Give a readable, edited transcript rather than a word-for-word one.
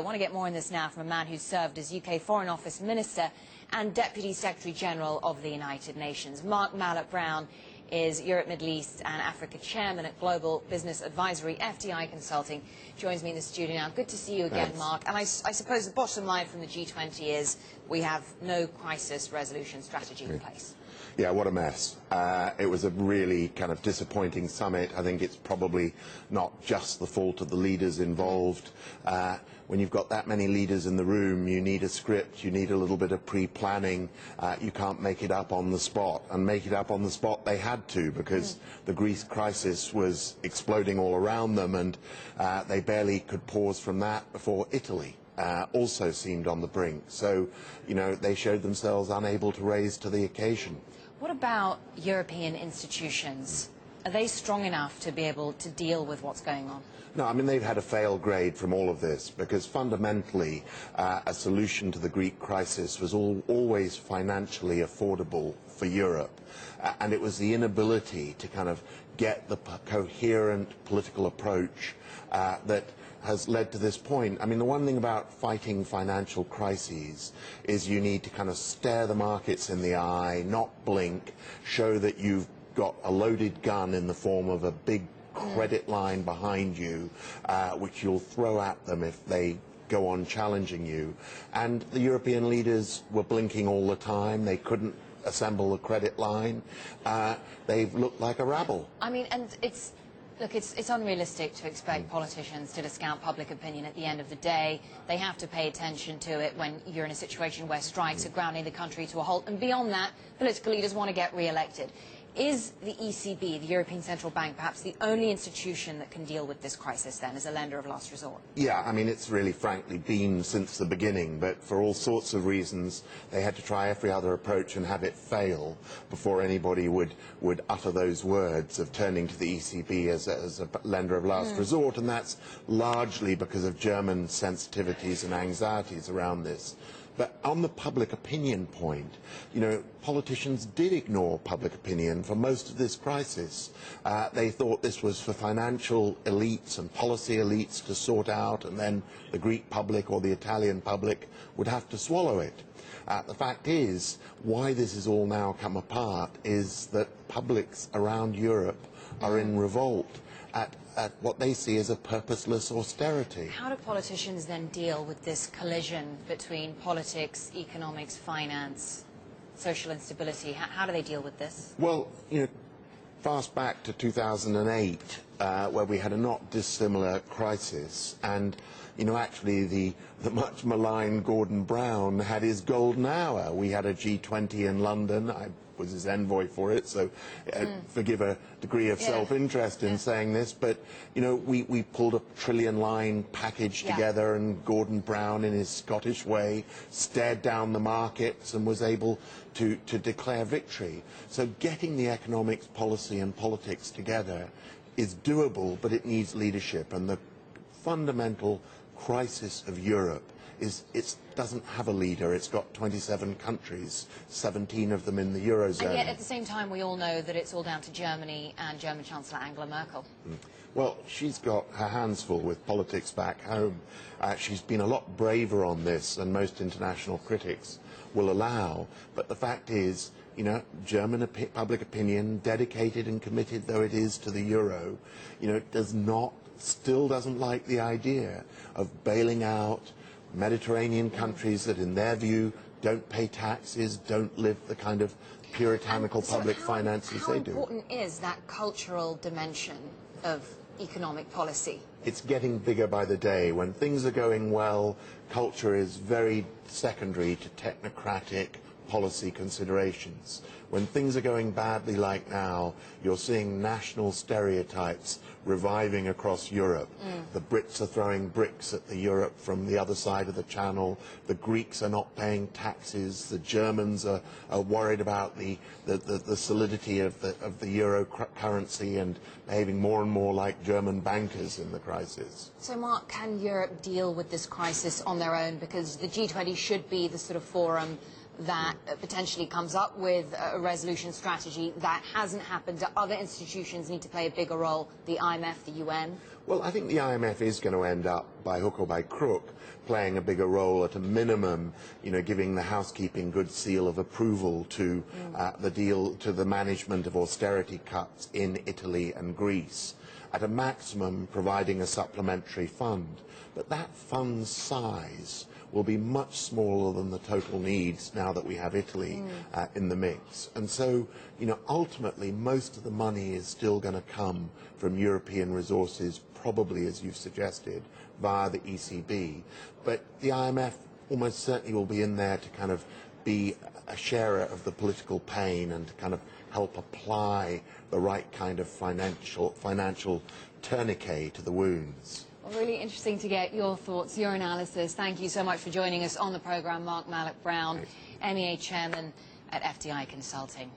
want to get more on this now from a man who served as UK Foreign Office Minister and Deputy Secretary General of the United Nations. Malloch-Brown is Europe, Middle East and Africa Chairman at Global Business Advisory, FTI Consulting. Joins me in the studio now. Good to see you again, Thanks. Mark. And I suppose the bottom line from the G20 is we have no crisis resolution strategy in place. Yeah, what a mess. It was a really kind of disappointing summit. I think it's probably not just the fault of the leaders involved. When you've got that many leaders in the room, you need a script, you need a little bit of pre-planning. You can't make it up on the spot. And make it up on the spot they had to, because the Greece crisis was exploding all around them, and they barely could pause from that before Italy also seemed on the brink. So, you know, they showed themselves unable to raise to the occasion. What about European institutions? Are they strong enough to be able to deal with what's going on? No, I mean, they've had a fail grade from all of this, because fundamentally a solution to the Greek crisis was always financially affordable for Europe. And it was the inability to kind of get the coherent political approach that has led to this point. I mean, the one thing about fighting financial crises is you need to kind of stare the markets in the eye, not blink, show that you've got a loaded gun in the form of a big credit line behind you, which you'll throw at them if they go on challenging you. And the European leaders were blinking all the time. They couldn't assemble a credit line. They've looked like a rabble. I mean, and look, it's unrealistic to expect politicians to discount public opinion at the end of the day. They have to pay attention to it when you're in a situation where strikes are grounding the country to a halt. And beyond that, political leaders want to get re-elected. Is the ECB, the European Central Bank, perhaps the only institution that can deal with this crisis then as a lender of last resort? Yeah, I mean, it's really frankly been since the beginning, but for all sorts of reasons they had to try every other approach and have it fail before anybody would utter those words of turning to the ECB as a lender of last resort, and that's largely because of German sensitivities and anxieties around this. But on the public opinion point, you know, politicians did ignore public opinion for most of this crisis. They thought this was for financial elites and policy elites to sort out, and then the Greek public or the Italian public would have to swallow it. The fact is, why this has all now come apart is that publics around Europe are in revolt at what they see as a purposeless austerity. How do politicians then deal with this collision between politics, economics, finance, social instability? How do they deal with this? Well, you know, fast back to 2008, where we had a not dissimilar crisis, and you know, actually the much maligned Gordon Brown had his golden hour. We had a G20 in London. I was his envoy for it, so forgive a degree of self-interest in saying this, but you know, we pulled a trillion-line package together, and Gordon Brown, in his Scottish way, stared down the markets and was able to declare victory. So getting the economics, policy and politics together is doable, but it needs leadership, and the fundamental crisis of Europe is it doesn't have a leader. It's got 27 countries, 17 of them in the Eurozone. And yet at the same time we all know that it's all down to Germany and German Chancellor Angela Merkel. Well, she's got her hands full with politics back home. She's been a lot braver on this than most international critics will allow, but the fact is, you know, German public opinion, dedicated and committed though it is to the euro, you know, still doesn't like the idea of bailing out Mediterranean countries that, in their view, don't pay taxes, don't live the kind of puritanical public finances they do. How important is that cultural dimension of economic policy? It's getting bigger by the day. When things are going well, culture is very secondary to technocratic policy considerations. When things are going badly like now, you're seeing national stereotypes reviving across Europe. The Brits are throwing bricks at the Europe from the other side of the channel. The Greeks are not paying taxes. The Germans are worried about the solidity of the euro currency and behaving more and more like German bankers in the crisis. So, Mark, can Europe deal with this crisis on their own? Because the G20 should be the sort of forum that potentially comes up with a resolution strategy. That hasn't happened. Do other institutions need to play a bigger role, the IMF, the UN? Well, I think the IMF is going to end up, by hook or by crook, playing a bigger role at a minimum, giving the housekeeping good seal of approval to the management of austerity cuts in Italy and Greece. At a maximum, providing a supplementary fund. But that fund's size will be much smaller than the total needs now that we have Italy in the mix. And so, ultimately, most of the money is still going to come from European resources, probably, as you've suggested, via the ECB. But the IMF almost certainly will be in there to kind of be a sharer of the political pain and to kind of help apply the right kind of financial tourniquet to the wounds. Well, really interesting to get your thoughts, your analysis. Thank you so much for joining us on the programme, Mark Malloch-Brown, MEA Chairman at FTI Consulting.